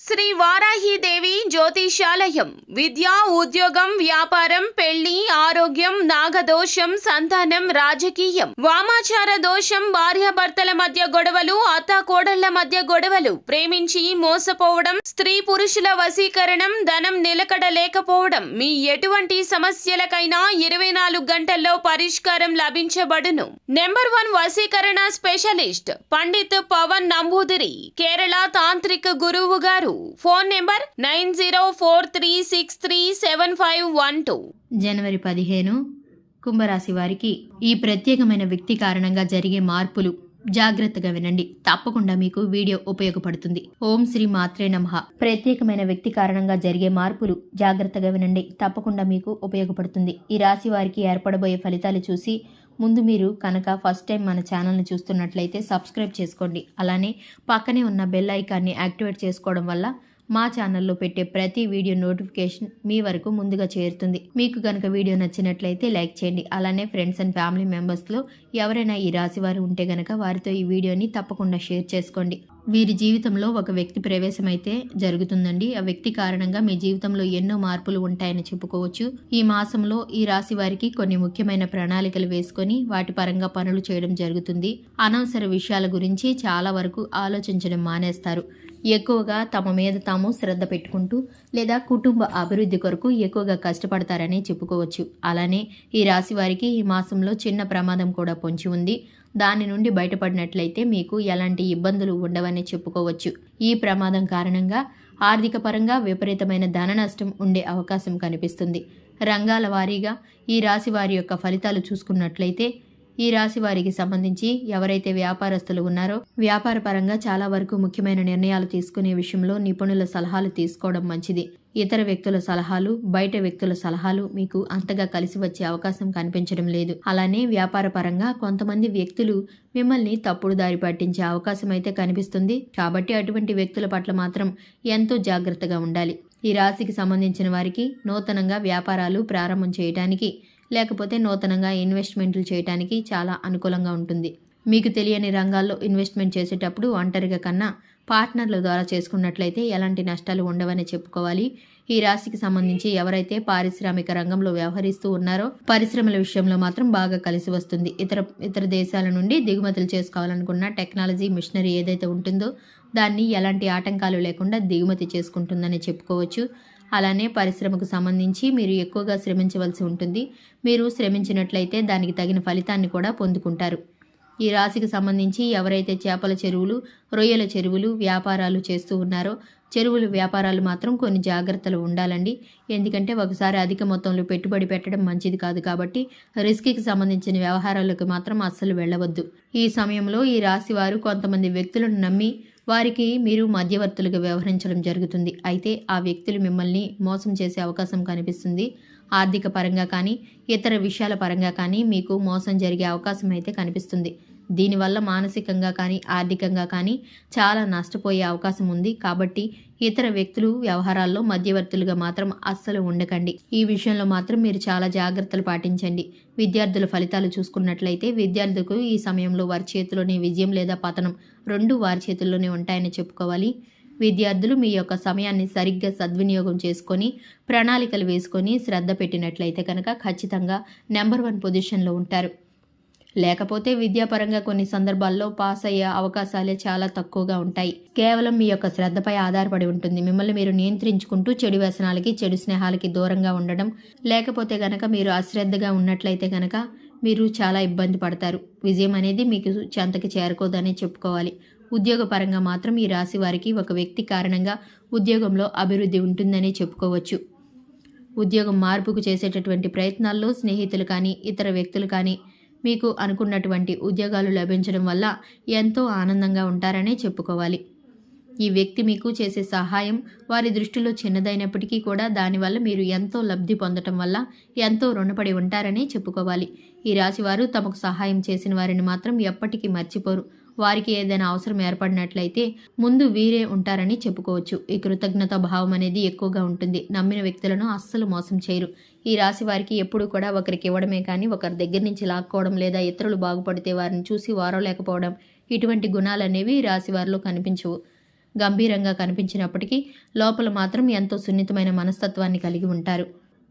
శ్రీ వారాహిదేవి జ్యోతిషాలయం విద్య, ఉద్యోగం, వ్యాపారం, పెళ్లి, ఆరోగ్యం, నాగదోషం, సంతానం, రాజకీయం, వామాచార దోషం, భార్యాభర్తల మధ్య గొడవలు, అత్తాకోడళ్ల మధ్య గొడవలు, ప్రేమించి మోసపోవడం, స్త్రీ పురుషుల వశీకరణం, ధనం నిలకడ లేకపోవడం, మీ ఎటువంటి సమస్యలకైనా 24 గంటల్లో పరిష్కారం లభించబడును. నెంబర్ 1 వశీకరణ స్పెషలిస్ట్ పండిత్ పవన్ నంబూదిరి, కేరళ తాంత్రిక గురువు గారు. Phone number 9043637512. జనవరి 15 కుంభరాశి వారికి ఈ ప్రత్యేకమైన వ్యక్తి కారణంగా జరిగే మార్పులు జాగ్రత్తగా వినండి. తప్పకుండా మీకు వీడియో ఉపయోగపడుతుంది. ఓం శ్రీ మాత్రే నమః. ప్రత్యేకమైన వ్యక్తి కారణంగా జరిగే మార్పులు జాగ్రత్తగా వినండి. తప్పకుండా మీకు ఉపయోగపడుతుంది. ఈ రాశి వారికి ఏర్పడబోయే ఫలితాలు చూసి ముందు మీరు కనుక ఫస్ట్ టైం మన ఛానల్ని చూస్తున్నట్లయితే సబ్స్క్రైబ్ చేసుకోండి. అలానే పక్కనే ఉన్న బెల్ ఐకాన్ని యాక్టివేట్ చేసుకోవడం వల్ల మా ఛానల్లో పెట్టే ప్రతి వీడియో నోటిఫికేషన్ మీ వరకు ముందుగా చేరుతుంది. మీకు కనుక వీడియో నచ్చినట్లయితే లైక్ చేయండి. అలానే ఫ్రెండ్స్ అండ్ ఫ్యామిలీ మెంబర్స్లో ఎవరైనా ఈ రాశి వారు ఉంటే గనక వారితో ఈ వీడియోని తప్పకుండా షేర్ చేసుకోండి. వీరి జీవితంలో ఒక వ్యక్తి ప్రవేశం అయితే జరుగుతుందండి. ఆ వ్యక్తి కారణంగా మీ జీవితంలో ఎన్నో మార్పులు ఉంటాయని చెప్పుకోవచ్చు. ఈ మాసంలో ఈ రాశి వారికి కొన్ని ముఖ్యమైన ప్రణాళికలు వేసుకొని వాటి పరంగా పనులు చేయడం జరుగుతుంది. అనవసర విషయాల గురించి చాలా వరకు ఆలోచించడం మానేస్తారు. ఎక్కువగా తమ మీద తాము శ్రద్ధ పెట్టుకుంటూ లేదా కుటుంబ అభివృద్ధి కొరకు ఎక్కువగా కష్టపడతారని చెప్పుకోవచ్చు. అలానే ఈ రాశి వారికి ఈ మాసంలో చిన్న ప్రమాదం కూడా పొంచి ఉంది. దాని నుండి బయటపడినట్లయితే మీకు ఎలాంటి ఇబ్బందులు ఉండవని చెప్పుకోవచ్చు. ఈ ప్రమాదం కారణంగా ఆర్థిక పరంగా విపరీతమైన ధన నష్టం ఉండే అవకాశం కనిపిస్తుంది. రంగాల వారీగా ఈ రాశి వారి యొక్క ఫలితాలు చూసుకున్నట్లయితే ఈ రాశి వారికి సంబంధించి ఎవరైతే వ్యాపారస్తులు ఉన్నారో వ్యాపార పరంగా చాలా వరకు ముఖ్యమైన నిర్ణయాలు తీసుకునే విషయంలో నిపుణుల సలహాలు తీసుకోవడం మంచిది. ఇతర వ్యక్తుల సలహాలు, బయట వ్యక్తుల సలహాలు మీకు అంతగా కలిసి వచ్చే అవకాశం కనిపించడం లేదు. అలానే వ్యాపార పరంగా కొంతమంది వ్యక్తులు మిమ్మల్ని తప్పుడు దారి పట్టించే అవకాశం అయితే కనిపిస్తుంది. కాబట్టి అటువంటి వ్యక్తుల పట్ల మాత్రం ఎంతో జాగ్రత్తగా ఉండాలి. ఈ రాశికి సంబంధించిన వారికి నూతనంగా వ్యాపారాలు ప్రారంభం చేయడానికి లేకపోతే నూతనంగా ఇన్వెస్ట్మెంట్లు చేయడానికి చాలా అనుకూలంగా ఉంటుంది. మీకు తెలియని రంగాల్లో ఇన్వెస్ట్మెంట్ చేసేటప్పుడు ఒంటరిగా కన్నా పార్ట్నర్ల ద్వారా చేసుకున్నట్లయితే ఎలాంటి నష్టాలు ఉండవని చెప్పుకోవాలి. ఈ రాశికి సంబంధించి ఎవరైతే పారిశ్రామిక రంగంలో వ్యవహరిస్తూ ఉన్నారో పరిశ్రమల విషయంలో మాత్రం బాగా కలిసి వస్తుంది. ఇతర దేశాల నుండి దిగుమతులు చేసుకోవాలనుకున్న టెక్నాలజీ, మిషనరీ ఏదైతే ఉంటుందో దాన్ని ఎలాంటి ఆటంకాలు లేకుండా దిగుమతి చేసుకుంటుందని చెప్పుకోవచ్చు. అలానే పరిశ్రమకు సంబంధించి మీరు ఎక్కువగా శ్రమించవలసి ఉంటుంది. మీరు శ్రమించినట్లయితే దానికి తగిన ఫలితాన్ని కూడా పొందుకుంటారు. ఈ రాశికి సంబంధించి ఎవరైతే చేపల చెరువులు, రొయ్యల చెరువులు వ్యాపారాలు చేస్తూ ఉన్నారో చెరువులు వ్యాపారాలు మాత్రం కొన్ని జాగ్రత్తలు ఉండాలండి. ఎందుకంటే ఒకసారి అధిక మొత్తంలో పెట్టుబడి పెట్టడం మంచిది కాదు. కాబట్టి రిస్క్కి సంబంధించిన వ్యవహారాలకు మాత్రం అస్సలు వెళ్ళవద్దు. ఈ సమయంలో ఈ రాశి వారు కొంతమంది వ్యక్తులను నమ్మి వారికి మీరు మధ్యవర్తులుగా వ్యవహరించడం జరుగుతుంది. అయితే ఆ వ్యక్తులు మిమ్మల్ని మోసం చేసే అవకాశం కనిపిస్తుంది. ఆర్థిక పరంగా కానీ ఇతర విషయాల పరంగా కానీ మీకు మోసం జరిగే అవకాశం అయితే కనిపిస్తుంది. దీనివల్ల మానసికంగా కానీ ఆర్థికంగా కానీ చాలా నష్టపోయే అవకాశం ఉంది. కాబట్టి ఇతర వ్యక్తులు వ్యవహారాల్లో మధ్యవర్తులుగా మాత్రం అస్సలు ఉండకండి. ఈ విషయంలో మాత్రం మీరు చాలా జాగ్రత్తలు పాటించండి. విద్యార్థుల ఫలితాలు చూసుకున్నట్లయితే విద్యార్థులకు ఈ సమయంలో వారి చేతిలోనే విజయం లేదా పతనం రెండు వారి చేతుల్లోనే ఉంటాయని చెప్పుకోవాలి. విద్యార్థులు మీ యొక్క సమయాన్ని సరిగ్గా సద్వినియోగం చేసుకొని ప్రణాళికలు వేసుకొని శ్రద్ధ పెట్టినట్లయితే కనుక ఖచ్చితంగా నెంబర్ 1 పొజిషన్లో ఉంటారు. లేకపోతే విద్యాపరంగా కొన్ని సందర్భాల్లో పాస్ అయ్యే అవకాశాలే చాలా తక్కువగా ఉంటాయి. కేవలం మీ యొక్క శ్రద్ధపై ఆధారపడి ఉంటుంది. మిమ్మల్ని మీరు నియంత్రించుకుంటూ చెడు వ్యసనాలకి, చెడు స్నేహాలకి దూరంగా ఉండడం, లేకపోతే గనక మీరు అశ్రద్ధగా ఉన్నట్లయితే గనక మీరు చాలా ఇబ్బంది పడతారు. విజయం అనేది మీకు చెంతకి చేరుకోదని చెప్పుకోవాలి. ఉద్యోగపరంగా మాత్రం ఈ రాశి వారికి ఒక వ్యక్తి కారణంగా ఉద్యోగంలో అభివృద్ధి ఉంటుందని చెప్పుకోవచ్చు. ఉద్యోగం మార్పుకు చేసేటటువంటి ప్రయత్నాల్లో స్నేహితులు కానీ ఇతర వ్యక్తులు కానీ మీకు అనుకున్నటువంటి ఉద్యోగాలు లభించడం వల్ల ఎంతో ఆనందంగా ఉంటారనే చెప్పుకోవాలి. ఈ వ్యక్తి మీకు చేసే సహాయం వారి దృష్టిలో చిన్నదైనప్పటికీ కూడా దానివల్ల మీరు ఎంతో లబ్ధి పొందటం వల్ల ఎంతో రుణపడి ఉంటారని చెప్పుకోవాలి. ఈ రాశివారు తమకు సహాయం చేసిన వారిని మాత్రం ఎప్పటికీ మర్చిపోరు. వారికి ఏదైనా అవసరం ఏర్పడినట్లయితే ముందు వీరే ఉంటారని చెప్పుకోవచ్చు. ఈ కృతజ్ఞత భావం అనేది ఎక్కువగా ఉంటుంది. నమ్మిన వ్యక్తులను అస్సలు మోసం చేయరు. ఈ రాశి వారికి ఎప్పుడు కూడా ఒకరికి ఇవ్వడమే కానీ ఒకరి దగ్గర నుంచి లాక్కోవడం లేదా ఇతరులు బాగుపడితే వారిని చూసి వారలేకపోవడం ఇటువంటి గుణాలు అనేవి ఈ రాశి వారిలో కనిపించవు. గంభీరంగా కనిపించినప్పటికీ లోపల మాత్రం ఎంతో సున్నితమైన మనస్తత్వాన్ని కలిగి ఉంటారు.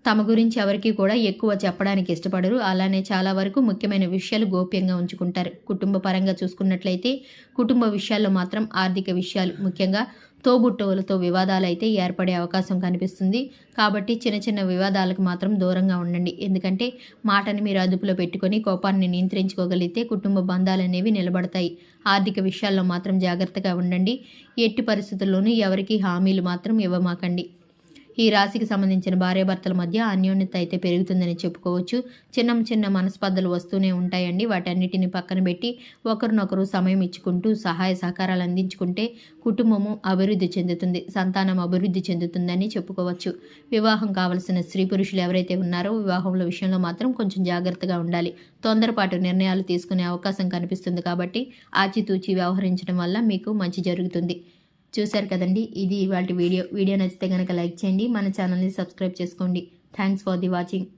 తమ గురించి ఎవరికీ కూడా ఎక్కువ చెప్పడానికి ఇష్టపడరు. అలానే చాలా వరకు ముఖ్యమైన విషయాలు గోప్యంగా ఉంచుకుంటారు. కుటుంబ పరంగా చూసుకున్నట్లయితే కుటుంబ విషయాల్లో మాత్రం ఆర్థిక విషయాలు, ముఖ్యంగా తోబుట్టువులతో వివాదాలు అయితే ఏర్పడే అవకాశం కనిపిస్తుంది. కాబట్టి చిన్న చిన్న వివాదాలకు మాత్రం దూరంగా ఉండండి. ఎందుకంటే మాటని మీరు అదుపులో పెట్టుకొని కోపాన్ని నియంత్రించుకోగలిగితే కుటుంబ బంధాలు అనేవి నిలబడతాయి. ఆర్థిక విషయాల్లో మాత్రం జాగ్రత్తగా ఉండండి. ఎట్టి పరిస్థితుల్లోనూ ఎవరికీ హామీలు మాత్రం ఇవ్వమాకండి. ఈ రాశికి సంబంధించిన భార్యాభర్తల మధ్య అన్యోన్యత అయితే పెరుగుతుందని చెప్పుకోవచ్చు. చిన్న మనస్పర్ధలు వస్తూనే ఉంటాయండి. వాటన్నిటిని పక్కన పెట్టి ఒకరినొకరు సమయం ఇచ్చుకుంటూ సహాయ సహకారాలు అందించుకుంటే కుటుంబము అభివృద్ధి చెందుతుంది, సంతానం అభివృద్ధి చెందుతుందని చెప్పుకోవచ్చు. వివాహం కావలసిన స్త్రీ పురుషులు ఎవరైతే ఉన్నారో వివాహంలో విషయంలో మాత్రం కొంచెం జాగ్రత్తగా ఉండాలి. తొందరపాటు నిర్ణయాలు తీసుకునే అవకాశం కనిపిస్తుంది. కాబట్టి ఆచితూచి వ్యవహరించడం వల్ల మీకు మంచి జరుగుతుంది. చూశారు కదండి, ఇది ఇవాల్టి వీడియో నచ్చితే కనుక లైక్ చేయండి, మన ఛానల్ని సబ్స్క్రైబ్ చేసుకోండి. Thanks for the watching.